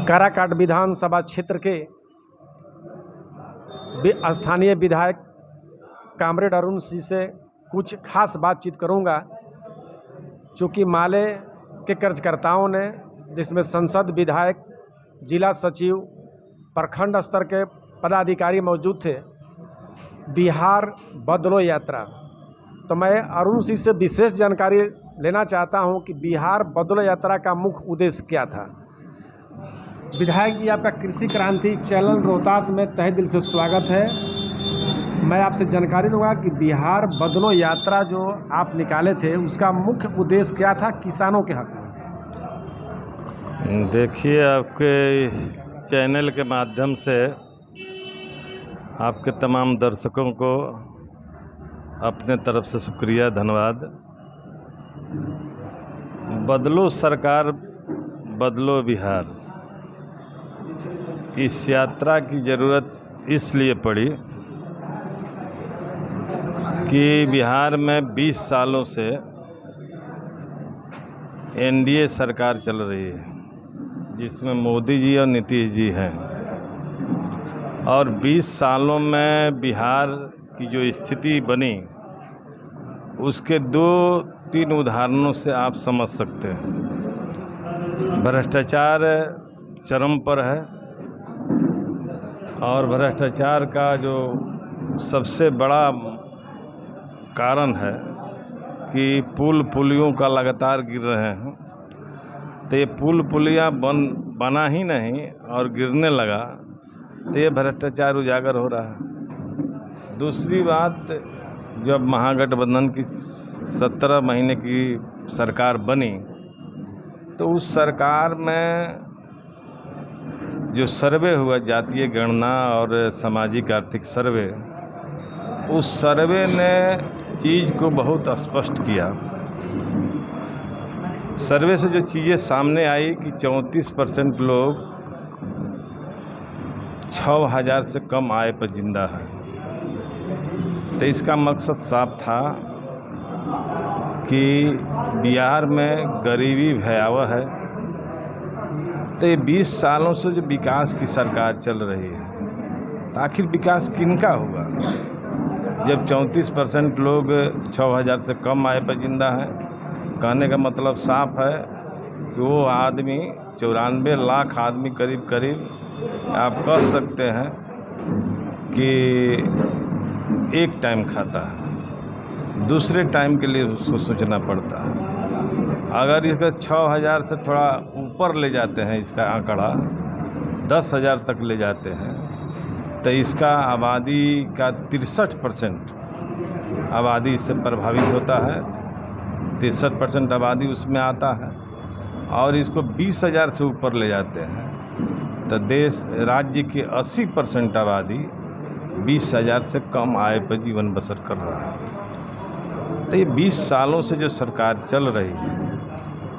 काराकाट विधानसभा क्षेत्र के स्थानीय विधायक कामरेड अरुण सिंह से कुछ खास बातचीत करूंगा, चूँकि माले के कार्यकर्ताओं ने, जिसमें संसद, विधायक, जिला सचिव, प्रखंड स्तर के पदाधिकारी मौजूद थे, बिहार बदलो यात्रा। तो मैं अरुण सिंह से विशेष जानकारी लेना चाहता हूं कि बिहार बदलो यात्रा का मुख्य उद्देश्य क्या था। विधायक जी, आपका कृषि क्रांति चैनल रोहतास में तहे दिल से स्वागत है। मैं आपसे जानकारी दूंगा कि बिहार बदलो यात्रा जो आप निकाले थे, उसका मुख्य उद्देश्य क्या था किसानों के हक में। देखिए, आपके चैनल के माध्यम से आपके तमाम दर्शकों को अपने तरफ से शुक्रिया, धन्यवाद। बदलो सरकार, बदलो बिहार, इस यात्रा की ज़रूरत इसलिए पड़ी कि बिहार में 20 सालों से एनडीए सरकार चल रही है, जिसमें मोदी जी और नीतीश जी हैं, और 20 सालों में बिहार की जो स्थिति बनी, उसके 2-3 उदाहरणों से आप समझ सकते हैं। भ्रष्टाचार चरम पर है, और भ्रष्टाचार का जो सबसे बड़ा कारण है कि पुल पुलियों का लगातार गिर रहे हैं। तो ये पुल पुलियाँ बना ही नहीं और गिरने लगा, तो ये भ्रष्टाचार उजागर हो रहा है। दूसरी बात, जब महागठबंधन की 17 महीने की सरकार बनी, तो उस सरकार में जो सर्वे हुआ, जातीय गणना और सामाजिक आर्थिक सर्वे, उस सर्वे ने चीज़ को बहुत स्पष्ट किया। सर्वे से जो चीज़ें सामने आई कि 34% लोग 6,000 से कम आय पर जिंदा है। तो इसका मकसद साफ था कि बिहार में गरीबी भयावह है। तो ये 20 सालों से जो विकास की सरकार चल रही है, तो आखिर विकास किनका होगा जब 34% लोग 6,000 से कम आय पर जिंदा हैं। कहने का मतलब साफ है कि वो आदमी 94 लाख आदमी करीब आप कह सकते हैं कि एक टाइम खाता है, दूसरे टाइम के लिए उसको सोचना पड़ता है। अगर इसका 6,000 से थोड़ा ऊपर ले जाते हैं, इसका आंकड़ा 10,000 तक ले जाते हैं, तो इसका आबादी का 63% आबादी इससे प्रभावित होता है। 63% आबादी उसमें आता है, और इसको 20,000 से ऊपर ले जाते हैं, तो राज्य की 80% आबादी 20,000 से कम आय पर जीवन बसर कर रहा है। तो ये 20 सालों से जो सरकार चल रही है,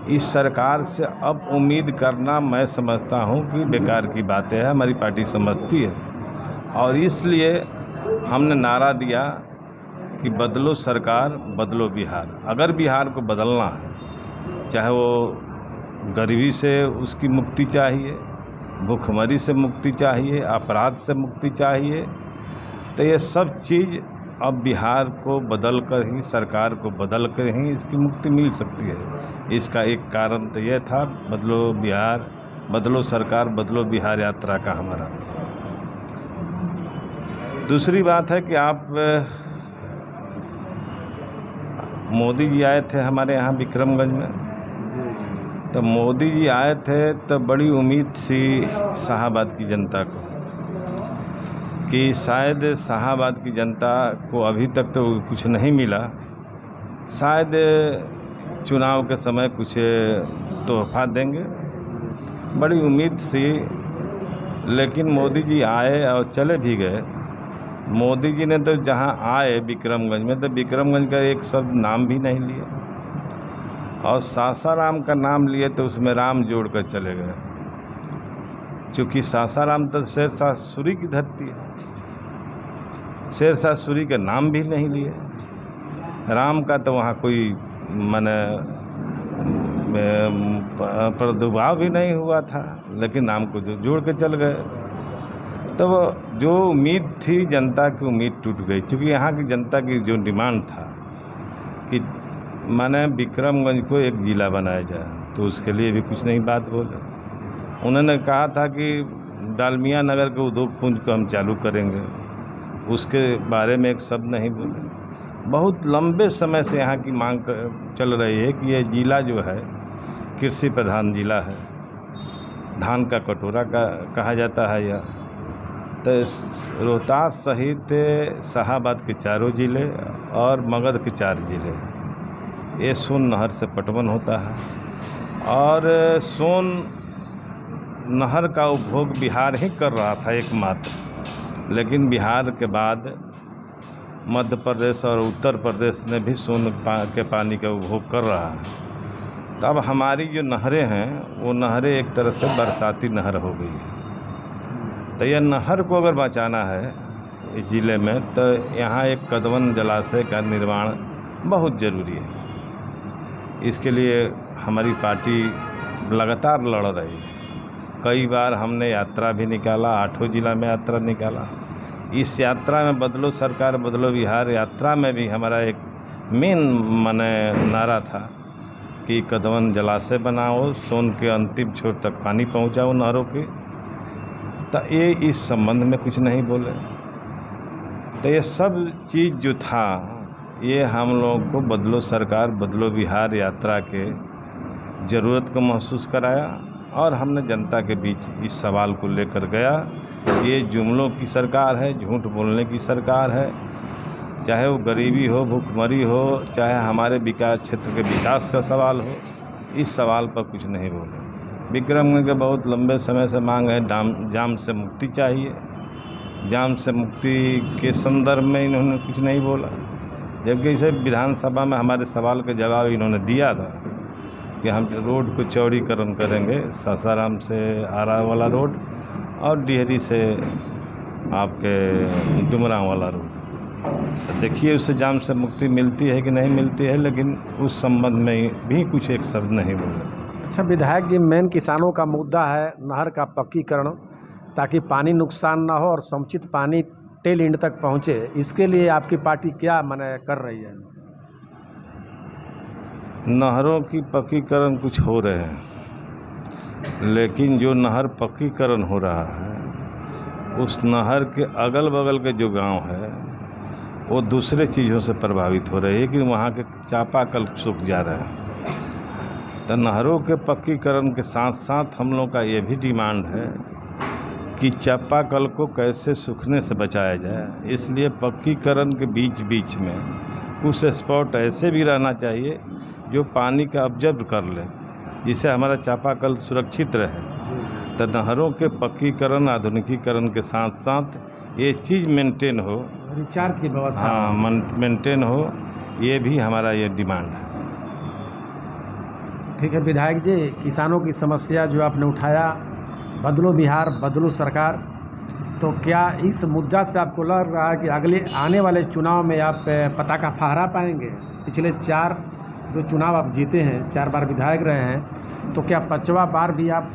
इस सरकार से अब उम्मीद करना, मैं समझता हूँ कि बेकार की बातें हैं। हमारी पार्टी समझती है, और इसलिए हमने नारा दिया कि बदलो सरकार, बदलो बिहार। अगर बिहार को बदलना है, चाहे वो गरीबी से उसकी मुक्ति चाहिए, भूखमरी से मुक्ति चाहिए, अपराध से मुक्ति चाहिए, तो ये सब चीज़ अब बिहार को बदल कर ही, सरकार को बदल कर ही इसकी मुक्ति मिल सकती है। इसका एक कारण तो यह था बदलो बिहार, बदलो सरकार, बदलो बिहार यात्रा का हमारा। दूसरी बात है कि आप मोदी जी आए थे हमारे यहाँ विक्रमगंज में। तो मोदी जी आए थे तो बड़ी उम्मीद सी शाहाबाद की जनता को कि शायद शाहाबाद की जनता को अभी तक तो कुछ नहीं मिला, शायद चुनाव के समय कुछ तोहफा देंगे, बड़ी उम्मीद सी। लेकिन मोदी जी आए और चले भी गए। मोदी जी ने तो जहां आए विक्रमगंज में, तो विक्रमगंज का एक शब्द नाम भी नहीं लिए, और सासाराम का नाम लिए तो उसमें राम जोड़ कर चले गए। क्योंकि सासाराम तो शेरशाह सूरी की धरती है, शेरशाह सूरी का नाम भी नहीं लिए। राम का तो वहाँ कोई प्रादुर्भाव भी नहीं हुआ था, लेकिन नाम को जो जोड़ के चल गए। तब जो उम्मीद थी जनता की, उम्मीद टूट गई, क्योंकि यहाँ की जनता की जो डिमांड था कि माने विक्रमगंज को एक ज़िला बनाया जाए, तो उसके लिए भी कुछ नहीं बात बोले। उन्होंने कहा था कि डालमिया नगर के उद्योग पुंज को हम चालू करेंगे, उसके बारे में एक शब्द नहीं बोले। बहुत लंबे समय से यहाँ की मांग चल रही है कि ये ज़िला जो है कृषि प्रधान ज़िला है, धान का कटोरा का कहा जाता है यह। तो रोहतास सहित शाहाबाद के चारों ज़िले और मगध के 4 ज़िले, ये सोन नहर से पटवन होता है। और सोन नहर का उपभोग बिहार ही कर रहा था एकमात्र, लेकिन बिहार के बाद मध्य प्रदेश और उत्तर प्रदेश ने भी सोन के पानी का उपभोग कर रहा है। तब हमारी जो नहरें हैं वो नहरें एक तरह से बरसाती नहर हो गई है। तो यह नहर को अगर बचाना है इस ज़िले में, तो यहाँ एक कदवन जलाशय का निर्माण बहुत ज़रूरी है। इसके लिए हमारी पार्टी लगातार लड़ रही है। कई बार हमने यात्रा भी निकाला, 8 जिला में यात्रा निकाला। इस यात्रा में बदलो सरकार बदलो बिहार यात्रा में भी हमारा एक मेन नारा था कि कदवन जलाशय बनाओ, सोन के अंतिम छोर तक पानी पहुंचाओ नहरों के। तो ये इस संबंध में कुछ नहीं बोले। तो ये सब चीज़ जो था, ये हम लोगों को बदलो सरकार बदलो बिहार यात्रा के ज़रूरत को महसूस कराया, और हमने जनता के बीच इस सवाल को लेकर गया। ये जुमलों की सरकार है, झूठ बोलने की सरकार है, चाहे वो गरीबी हो, भूखमरी हो, चाहे हमारे विकास क्षेत्र के विकास का सवाल हो, इस सवाल पर कुछ नहीं बोले। विक्रमगंज के बहुत लंबे समय से मांग है जाम से मुक्ति चाहिए। जाम से मुक्ति के संदर्भ में इन्होंने कुछ नहीं बोला, जबकि इसे विधानसभा में हमारे सवाल का जवाब इन्होंने दिया था कि हम रोड को चौड़ीकरण करेंगे, सासाराम से आरा वाला रोड और डिहरी से आपके डुमरा वाला रोड। तो देखिए उससे जाम से मुक्ति मिलती है कि नहीं मिलती है, लेकिन उस संबंध में भी कुछ एक शब्द नहीं बोले। अच्छा विधायक जी, मेन किसानों का मुद्दा है नहर का पक्कीकरण, ताकि पानी नुकसान ना हो और समुचित पानी टेल एंड तक पहुँचे। इसके लिए आपकी पार्टी क्या कर रही है? नहरों की पक्कीकरण कुछ हो रहे हैं, लेकिन जो नहर पक्कीकरण हो रहा है उस नहर के अगल बगल के जो गांव है वो दूसरे चीज़ों से प्रभावित हो रहे हैं कि वहाँ के चापाकल सूख जा रहे हैं। तो नहरों के पक्कीकरण के साथ साथ हम लोग का ये भी डिमांड है कि चापाकल को कैसे सूखने से बचाया जाए। इसलिए पक्कीकरण के बीच बीच में कुछ स्पॉट ऐसे भी रहना चाहिए जो पानी का ऑब्जर्व कर ले, जिससे हमारा चापाकल सुरक्षित रहे। तो नहरों के पक्कीकरण आधुनिकीकरण के साथ साथ ये चीज़ मेंटेन हो, रिचार्ज की व्यवस्था, हाँ मेंटेन हो, ये भी हमारा ये डिमांड है। ठीक है विधायक जी, किसानों की समस्या जो आपने उठाया, बदलो बिहार बदलो सरकार, तो क्या इस मुद्दा से आपको लग रहा है कि अगले आने वाले चुनाव में आप पताका फहरा पाएंगे? पिछले 4 जो चुनाव आप जीते हैं, 4 बार विधायक रहे हैं, तो क्या 5वां बार भी आप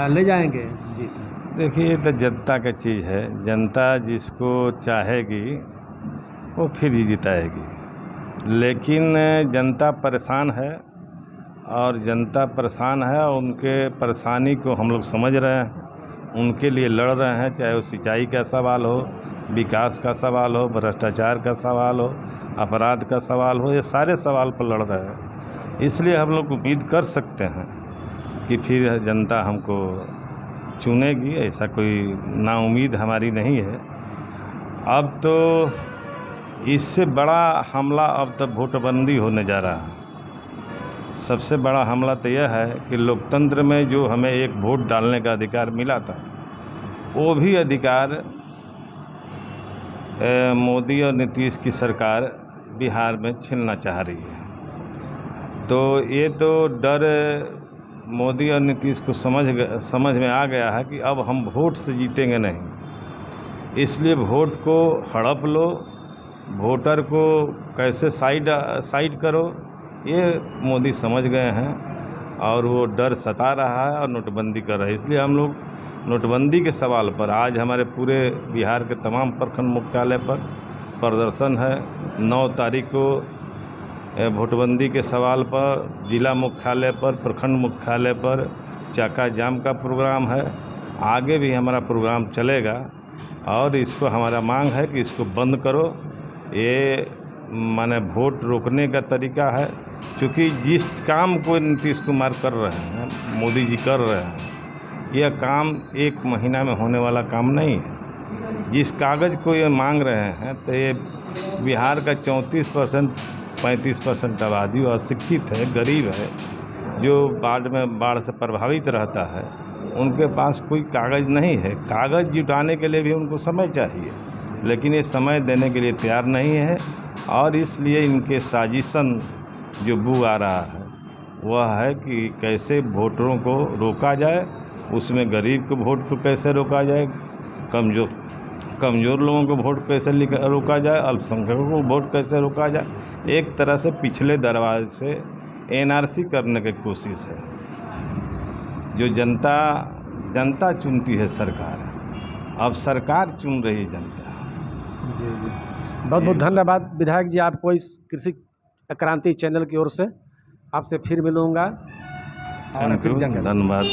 ले जाएंगे जी? देखिए, ये तो जनता का चीज़ है। जनता जिसको चाहेगी वो फिर ही जिताएगी, लेकिन जनता परेशान है और जनता परेशान है और उनके परेशानी को हम लोग समझ रहे हैं, उनके लिए लड़ रहे हैं। चाहे वो सिंचाई का सवाल हो, विकास का सवाल हो, भ्रष्टाचार का सवाल हो, अपराध का सवाल हो, ये सारे सवाल पर लड़ रहे हैं। इसलिए हम लोग उम्मीद कर सकते हैं कि फिर जनता हमको चुनेगी, ऐसा कोई नाउम्मीद हमारी नहीं है। अब तो इससे बड़ा हमला अब तक वोटबंदी होने जा रहा है। सबसे बड़ा हमला तो यह है कि लोकतंत्र में जो हमें एक वोट डालने का अधिकार मिला था, वो भी अधिकार मोदी और नीतीश की सरकार बिहार में छीनना चाह रही है। तो ये तो डर मोदी और नीतीश को समझ में आ गया है कि अब हम वोट से जीतेंगे नहीं, इसलिए वोट को हड़प लो, वोटर को कैसे साइड करो, ये मोदी समझ गए हैं और वो डर सता रहा है और नोटबंदी कर रहा है। इसलिए हम लोग नोटबंदी के सवाल पर आज हमारे पूरे बिहार के तमाम प्रखंड मुख्यालय पर प्रदर्शन है। 9 तारीख को वोटबंदी के सवाल पर जिला मुख्यालय पर, प्रखंड मुख्यालय पर चाका जाम का प्रोग्राम है। आगे भी हमारा प्रोग्राम चलेगा और इसको हमारा मांग है कि इसको बंद करो। ये माने वोट रोकने का तरीका है, क्योंकि जिस काम को नीतीश कुमार कर रहे हैं, मोदी जी कर रहे हैं, यह काम 1 महीना में होने वाला काम नहीं है। जिस कागज़ को ये मांग रहे हैं, तो ये बिहार का 34% 35% आबादी अशिक्षित है, गरीब है, जो बाढ़ से प्रभावित रहता है, उनके पास कोई कागज़ नहीं है। कागज़ जुटाने के लिए भी उनको समय चाहिए, लेकिन ये समय देने के लिए तैयार नहीं है। और इसलिए इनके साजिशन जो बू आ रहा है वह है कि कैसे वोटरों को रोका जाए, उसमें गरीब को वोट को कैसे रोका जाए, कमज़ोर लोगों को वोट कैसे रोका जाए, अल्पसंख्यकों को वोट कैसे रोका जाए। एक तरह से पिछले दरवाजे से एनआरसी करने की कोशिश है। जो जनता चुनती है सरकार, अब सरकार चुन रही है जनता। जी जी, बहुत बहुत धन्यवाद विधायक जी, आपको इस कृषि क्रांति चैनल की ओर से। आपसे फिर मिलूँगा। धन्यवाद।